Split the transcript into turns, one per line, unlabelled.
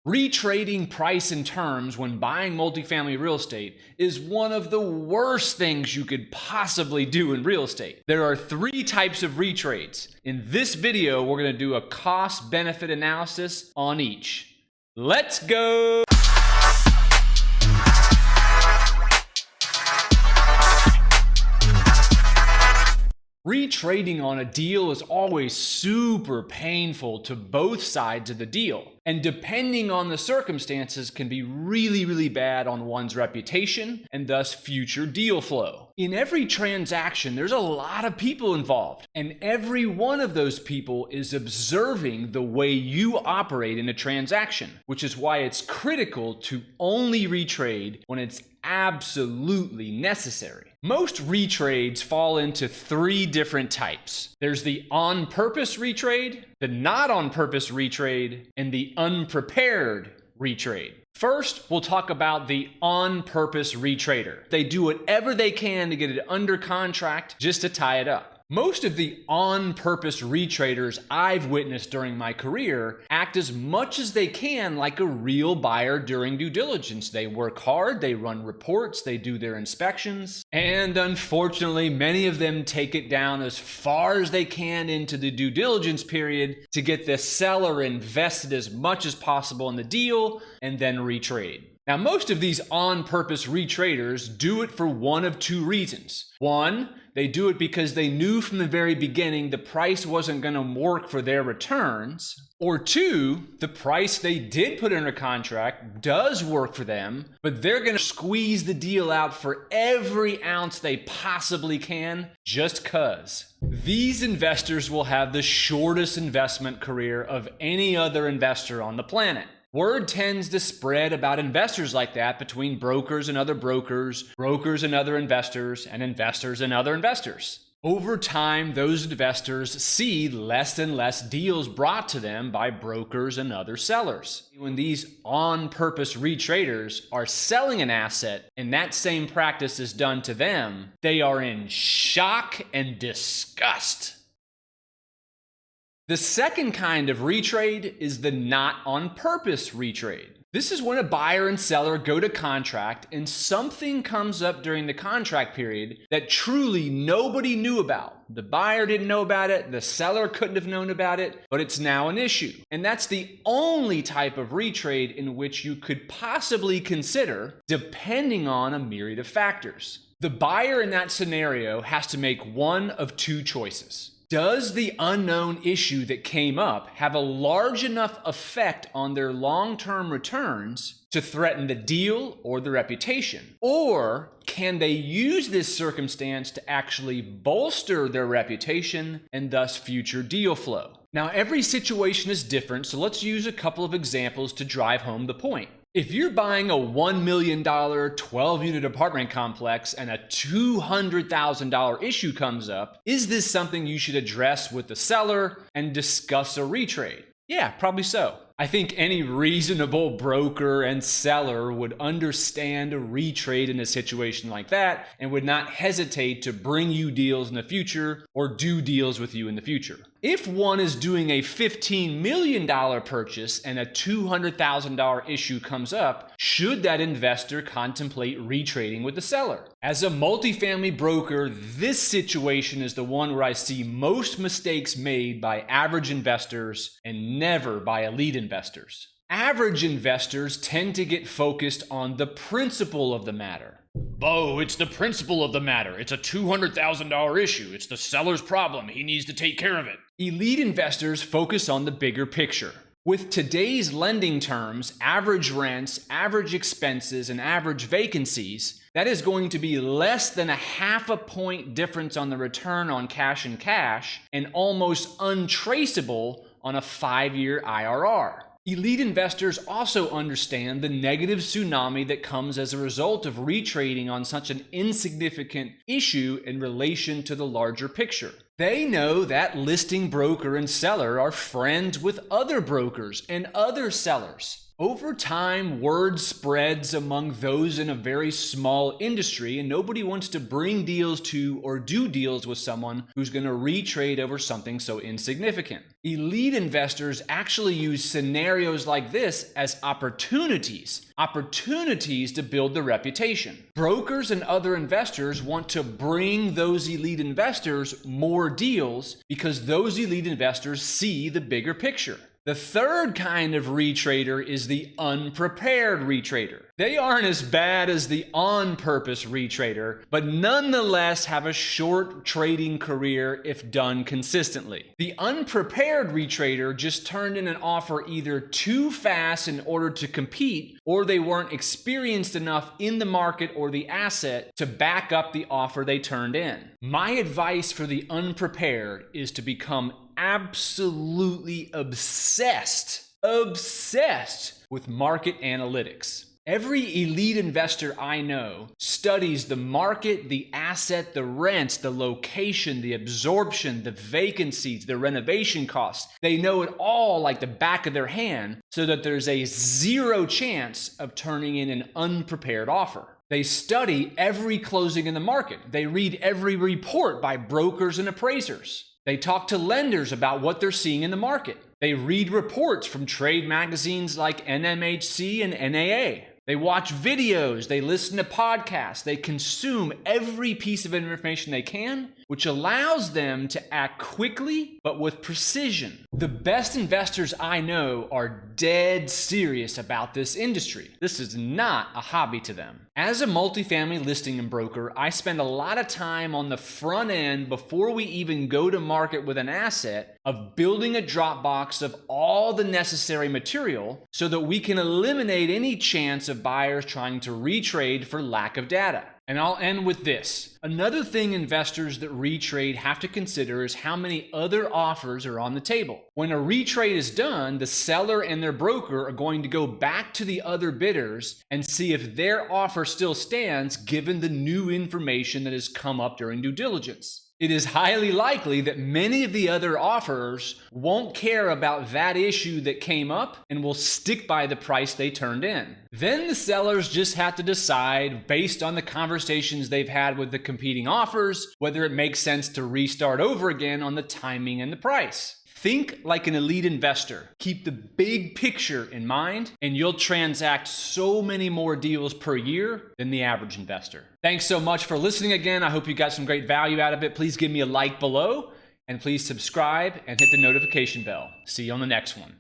Retrading price and terms when buying multifamily real estate is one of the worst things you could possibly do in real estate. There are 3 types of retrades. In this video, we're going to do a cost-benefit analysis on each. Let's go! Retrading on a deal is always super painful to both sides of the deal, and depending on the circumstances can be really bad on one's reputation and thus future deal flow. In every transaction, there's a lot of people involved, and every one of those people is observing the way you operate in a transaction, which is why it's critical to only retrade when it's absolutely necessary. Most retrades fall into 3 different types. There's the on-purpose retrade, the not-on-purpose retrade, and the unprepared retrade. First, we'll talk about the on-purpose retrader. They do whatever they can to get it under contract just to tie it up. Most of the on-purpose retraders I've witnessed during my career act as much as they can like a real buyer during due diligence. They work hard, they run reports, they do their inspections, and unfortunately, many of them take it down as far as they can into the due diligence period to get the seller invested as much as possible in the deal and then retrade. Now, most of these on-purpose retraders do it for one of 2 reasons. One, they do it because they knew from the very beginning the price wasn't going to work for their returns. Or 2, the price they did put under contract does work for them, but they're going to squeeze the deal out for every ounce they possibly can just 'cause. These investors will have the shortest investment career of any other investor on the planet. Word tends to spread about investors like that between brokers and other brokers, brokers and other investors, and investors and other investors. Over time, those investors see less and less deals brought to them by brokers and other sellers. When these on-purpose retraders are selling an asset and that same practice is done to them, they are in shock and disgust. The second kind of retrade is the not-on-purpose retrade. This is when a buyer and seller go to contract and something comes up during the contract period that truly nobody knew about. The buyer didn't know about it, the seller couldn't have known about it, but it's now an issue. And that's the only type of retrade in which you could possibly consider, depending on a myriad of factors. The buyer in that scenario has to make one of 2 choices. Does the unknown issue that came up have a large enough effect on their long-term returns to threaten the deal or the reputation? Or can they use this circumstance to actually bolster their reputation and thus future deal flow? Now, every situation is different, so let's use a couple of examples to drive home the point. If you're buying a $1 million 12-unit apartment complex and a $200,000 issue comes up, is this something you should address with the seller and discuss a retrade? Yeah, probably so. I think any reasonable broker and seller would understand a retrade in a situation like that and would not hesitate to bring you deals in the future or do deals with you in the future. If one is doing a $15 million purchase and a $200,000 issue comes up, should that investor contemplate retrading with the seller? As a multifamily broker, this situation is the one where I see most mistakes made by average investors and never by elite investors. Average investors tend to get focused on the principle of the matter. Beau, it's the principle of the matter. It's a $200,000 issue. It's the seller's problem. He needs to take care of it. Elite investors focus on the bigger picture. With today's lending terms, average rents, average expenses, and average vacancies, that is going to be less than a half a point difference on the return on cash and almost untraceable on a 5-year IRR. Elite investors also understand the negative tsunami that comes as a result of retrading on such an insignificant issue in relation to the larger picture. They know that listing broker and seller are friends with other brokers and other sellers. Over time, word spreads among those in a very small industry, and nobody wants to bring deals to or do deals with someone who's going to retrade over something so insignificant. Elite investors actually use scenarios like this as opportunities to build their reputation. Brokers and other investors want to bring those elite investors more deals because those elite investors see the bigger picture. The third kind of retrader is the unprepared retrader. They aren't as bad as the on-purpose retrader, but nonetheless have a short trading career if done consistently. The unprepared retrader just turned in an offer either too fast in order to compete, or they weren't experienced enough in the market or the asset to back up the offer they turned in. My advice for the unprepared is to become absolutely obsessed with market analytics. Every elite investor I know studies the market, the asset, the rents, the location, the absorption, the vacancies, the renovation costs. They know it all like the back of their hand so that there's a zero chance of turning in an unprepared offer. They study every closing in the market. They read every report by brokers and appraisers. They talk to lenders about what they're seeing in the market. They read reports from trade magazines like NMHC and NAA. They watch videos, they listen to podcasts, they consume every piece of information they can, which allows them to act quickly but with precision. The best investors I know are dead serious about this industry. This is not a hobby to them. As a multifamily listing and broker, I spend a lot of time on the front end before we even go to market with an asset of building a Dropbox of all the necessary material so that we can eliminate any chance of buyers trying to retrade for lack of data. And I'll end with this. Another thing investors that retrade have to consider is how many other offers are on the table. When a retrade is done, the seller and their broker are going to go back to the other bidders and see if their offer still stands given the new information that has come up during due diligence. It is highly likely that many of the other offers won't care about that issue that came up and will stick by the price they turned in. Then the sellers just have to decide, based on the conversations they've had with the competing offers, whether it makes sense to restart over again on the timing and the price. Think like an elite investor. Keep the big picture in mind, and you'll transact so many more deals per year than the average investor. Thanks so much for listening again. I hope you got some great value out of it. Please give me a like below, and please subscribe and hit the notification bell. See you on the next one.